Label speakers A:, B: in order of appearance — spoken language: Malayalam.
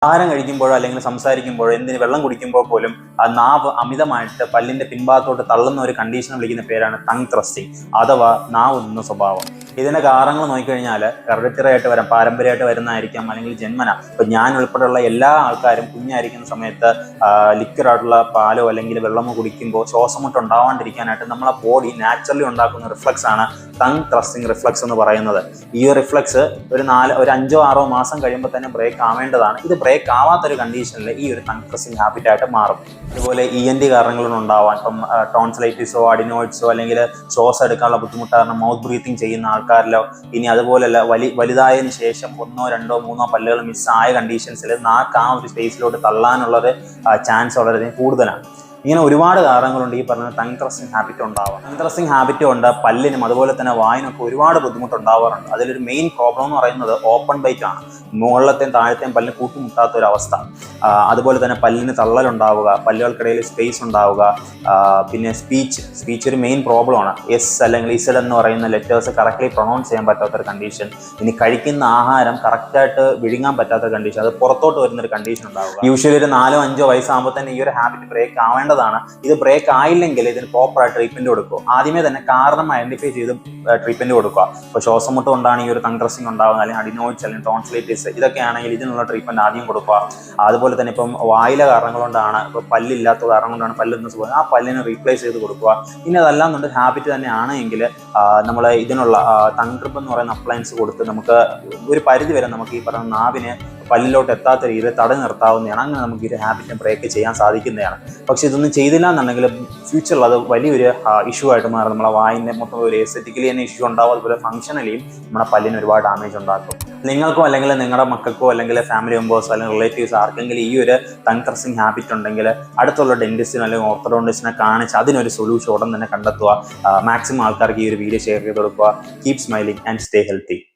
A: ആഹാരം കഴിക്കുമ്പോഴോ അല്ലെങ്കിൽ സംസാരിക്കുമ്പോഴോ എന്തിന് വെള്ളം കുടിക്കുമ്പോൾ പോലും ആ നാവ് അമിതമായിട്ട് പല്ലിന്റെ പിൻഭാഗത്തോട്ട് തള്ളുന്ന ഒരു കണ്ടീഷൻ വിളിക്കുന്ന പേരാണ് ടങ് ത്രസ്റ്റിംഗ് അഥവാ നാവ് ഉന്ന സ്വഭാവം. ഇതിന്റെ കാരണങ്ങൾ നോക്കിക്കഴിഞ്ഞാൽ ഹെറിഡിറ്ററി ആയിട്ട് വരാം, പാരമ്പര്യമായിട്ട് വരുന്നതായിരിക്കാം, അല്ലെങ്കിൽ ജന്മന. ഇപ്പൊ ഞാൻ ഉൾപ്പെടെയുള്ള എല്ലാ ആൾക്കാരും കുഞ്ഞായിരിക്കുന്ന സമയത്ത് ലിക്വിഡ് ആയിട്ടുള്ള പാലോ അല്ലെങ്കിൽ വെള്ളമോ കുടിക്കുമ്പോൾ ശ്വാസമുട്ട് ഉണ്ടാവാണ്ടിരിക്കാനായിട്ട് നമ്മളെ ബോഡി നാച്ചുറലി ഉണ്ടാക്കുന്ന റിഫ്ലക്സ് ആണ് ടങ് ത്രസ്റ്റിംഗ് റിഫ്ലക്സ് എന്ന് പറയുന്നത്. ഈ റിഫ്ലക്സ് ഒരു 5-6 മാസം കഴിയുമ്പോൾ തന്നെ ബ്രേക്ക് ആവേണ്ടതാണ്. ഇത് ബ്രേക്ക് ആവാത്തൊരു കണ്ടീഷനിൽ ഈ ഒരു ടങ് ത്രസ്റ്റിംഗ് ഹാബിറ്റ് ആയിട്ട് മാറും. അതുപോലെ ENT കാരണങ്ങളും ഉണ്ടാവാൻ, ഇപ്പം ടോൺസിലൈറ്റിസോ അഡിനോയിഡ്സോ അല്ലെങ്കിൽ ശ്വാസം എടുക്കാനുള്ള ബുദ്ധിമുട്ട് കാരണം മൗത്ത് ബ്രീത്തിങ് ചെയ്യുന്ന ആൾക്കാരിലോ, ഇനി അതുപോലെയല്ല വലുതായതിനു ശേഷം 1, 2, 3 പല്ലുകൾ മിസ്സായ കണ്ടീഷൻസിൽ നാക്ക് ആ ഒരു സ്പേസിലോട്ട് തള്ളാനുള്ളൊരു ചാൻസ് വളരെയധികം കൂടുതലാണ്. ഇങ്ങനെ ഒരുപാട് കാരണങ്ങളുണ്ട് ഈ പറഞ്ഞ ടങ് ത്രസ്റ്റിംഗ് ഹാബിറ്റ് ഉണ്ടാവാം. ടങ് ത്രസ്റ്റിംഗ് ഹാബിറ്റ് കൊണ്ട് പല്ലിനും അതുപോലെ തന്നെ വായിനൊക്കെ ഒരുപാട് ബുദ്ധിമുട്ടുണ്ടാവാറുണ്ട്. അതിലൊരു മെയിൻ പ്രോബ്ലം എന്ന് പറയുന്നത് ഓപ്പൺ ബൈറ്റ് ആണ്. മുകളിലത്തെയും താഴത്തെയും പല്ലിന് കൂട്ടിമുട്ടാത്ത ഒരു അവസ്ഥ. അതുപോലെ തന്നെ പല്ലിന് തള്ളലുണ്ടാവുക, പല്ലുകൾക്കിടയിൽ സ്പേസ് ഉണ്ടാവുക, പിന്നെ സ്പീച്ച് ഒരു മെയിൻ പ്രോബ്ലമാണ്. എസ് അല്ലെങ്കിൽ ഇസഡ് എന്ന് പറയുന്ന ലെറ്റേഴ്സ് കറക്റ്റ്ലി പ്രൊണൗൺസ് ചെയ്യാൻ പറ്റാത്തൊരു കണ്ടീഷൻ. ഇനി കഴിക്കുന്ന ആഹാരം കറക്റ്റായിട്ട് വിഴുങ്ങാൻ പറ്റാത്ത കണ്ടീഷൻ, അത് പുറത്തോട്ട് വരുന്നൊരു കണ്ടീഷൻ ഉണ്ടാവുക. യൂഷ്വലി ഒരു 4-5 വയസ്സാകുമ്പോൾ തന്നെ ഈ ഒരു ഹാബിറ്റ് ബ്രേക്ക് ആവേണ്ടതാണ്. ഇത് ബ്രേക്ക് ആയില്ലെങ്കിൽ ഇതിന് പ്രോപ്പറായിട്ട് ട്രീറ്റ്മെന്റ് കൊടുക്കുക. ആദ്യമേ തന്നെ കാരണം ഐഡന്റിഫൈ ചെയ്ത് ട്രീറ്റ്മെന്റ് കൊടുക്കുക. ഇപ്പോൾ ശ്വാസമുട്ട് കൊണ്ടാണ് ഈ ഒരു ടങ് ത്രസ്റ്റിംഗ് ഉണ്ടാകുന്നത്, അല്ലെങ്കിൽ അഡിനോയിഡ്സ് അല്ലെങ്കിൽ ടോൺസിലൈറ്റിസ്, ഇതൊക്കെ ആണെങ്കിൽ ഇതിനുള്ള ട്രീറ്റ്മെന്റ് ആദ്യം കൊടുക്കുക. അതുപോലെ തന്നെ ഇപ്പം വായിലെ കാരണങ്ങൾ കൊണ്ടാണ്, ഇപ്പോൾ പല്ലില്ലാത്ത കാരണം കൊണ്ടാണ് പല്ലുന്ന സുഖം, ആ പല്ലിനെ റീപ്ലേസ് ചെയ്ത് കൊടുക്കുക. ഇനി അതല്ലാന്നുണ്ട് ഹാബിറ്റ് തന്നെ ആണെങ്കിൽ നമ്മൾ ഇതിനുള്ള ടങ് ട്രിപ്പ് എന്ന് പറയുന്ന അപ്ലയൻസ് കൊടുത്ത് നമുക്ക് ഒരു പരിധി വരെ നമുക്ക് ഈ പറയുന്ന നാവിനെ പല്ലിലോട്ട് എത്താത്ത രീതിയിൽ തടഞ്ഞു നിർത്താവുന്നതാണ്. അങ്ങനെ നമുക്ക് ഈ ഒരു ഹാബിറ്റിനെ ബ്രേക്ക് ചെയ്യാൻ സാധിക്കുന്നതാണ്. പക്ഷെ ഇതൊന്നും ചെയ്തില്ല എന്നുണ്ടെങ്കിൽ ഫ്യൂച്ചറിൽ അത് വലിയൊരു ഇഷ്യൂ ആയിട്ട് മാറും. നമ്മളെ വായിൻ്റെ മൊത്തം ഒരു എസ്തെറ്റിക്കലി തന്നെ ഇഷ്യൂ ഉണ്ടാവും, അതുപോലെ ഫംഗ്ഷനലിയും നമ്മുടെ പല്ലിന് ഒരുപാട് ഡാമേജ് ഉണ്ടാക്കും. നിങ്ങൾക്കോ അല്ലെങ്കിൽ നിങ്ങളുടെ മക്കൾക്കോ അല്ലെങ്കിൽ ഫാമിലി മെമ്പേഴ്സോ അല്ലെങ്കിൽ റിലേറ്റീവ്സ് ആർക്കെങ്കിലും ഈ ഒരു ടങ് ത്രസ്റ്റിംഗ് ഹാബിറ്റ് ഉണ്ടെങ്കിൽ അടുത്തുള്ള ഡെന്റിസ്റ്റിനോ അല്ലെങ്കിൽ ഓർത്തഡോണ്ടിസ്റ്റിനെ കാണിച്ച് അതിനൊരു സൊല്യൂഷൻ ഉടൻ തന്നെ കണ്ടെത്തുക. മാക്സിമം ആൾക്കാർക്ക് ഈ ഒരു വീഡിയോ ഷെയർ ചെയ്ത് കൊടുക്കുക. Keep smiling and stay healthy.